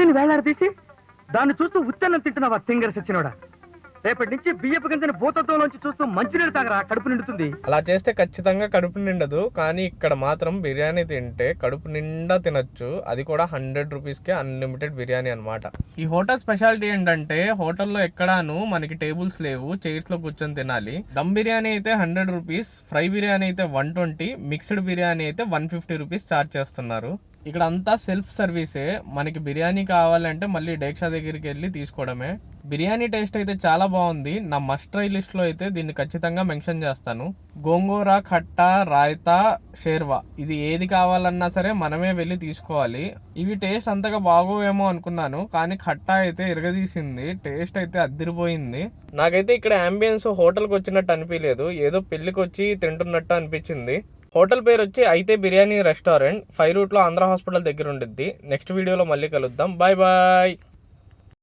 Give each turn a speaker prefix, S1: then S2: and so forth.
S1: బిర్యానీ వేలాడదీసి దాన్ని చూస్తూ ఉత్తన్నం తింటున్నావా తింగర్ సచ్చినోడా? రేపటి నుంచి బియ్యపు గింజని భూతత్వంలోంచి చూస్తూ మంచినీళ్ళు తాగరా, కడుపు నిండుతుంది.
S2: అలా చేస్తే ఖచ్చితంగా కడుపు నిండదు, కానీ ఇక్కడ మాత్రం బిర్యానీ తింటే కడుపు నిండా తినొచ్చు. అది కూడా 100 రూపీస్కే అన్లిమిటెడ్ బిర్యానీ అనమాట. ఈ హోటల్ స్పెషాలిటీ ఏంటంటే హోటల్లో ఎక్కడాను మనకి టేబుల్స్ లేవు, చైర్స్ లో కూర్చొని తినాలి. దమ్ బిర్యానీ అయితే 100 రూపీస్, ఫ్రై బిర్యానీ అయితే 120, మిక్స్డ్ బిర్యానీ అయితే 150 రూపీస్ ఛార్జ్ చేస్తున్నారు. ఇక్కడ అంతా సెల్ఫ్ సర్వీసే. మనకి బిర్యానీ కావాలంటే మళ్ళీ డేక్షా దగ్గరికి వెళ్ళి తీసుకోవడమే. బిర్యానీ టేస్ట్ అయితే చాలా బాగుంది. నా మస్ట్ ట్రై లిస్ట్లో అయితే దీన్ని ఖచ్చితంగా మెన్షన్ చేస్తాను. గోంగూర, ఖట్టా, రాయితా, షేర్వా ఇది ఏది కావాలన్నా సరే మనమే వెళ్ళి తీసుకోవాలి. ఇవి టేస్ట్ అంతగా బాగోవేమో అనుకున్నాను, కానీ ఖట్టా అయితే ఇరగదీసింది. టేస్ట్ అయితే అద్దిరిపోయింది. నాకైతే ఇక్కడ అంబియన్స్ హోటల్కి వచ్చినట్టు అనిపించలేదు, ఏదో పెళ్లికి వచ్చి తింటున్నట్టు అనిపించింది. హోటల్ పేరు వచ్చి అయితే బిర్యానీ రెస్టారెంట్, 5 రూట్లో ఆంధ్ర హాస్పిటల్ దగ్గర ఉండిద్ది. నెక్స్ట్ వీడియోలో మళ్ళీ కలుద్దాం. Bye bye.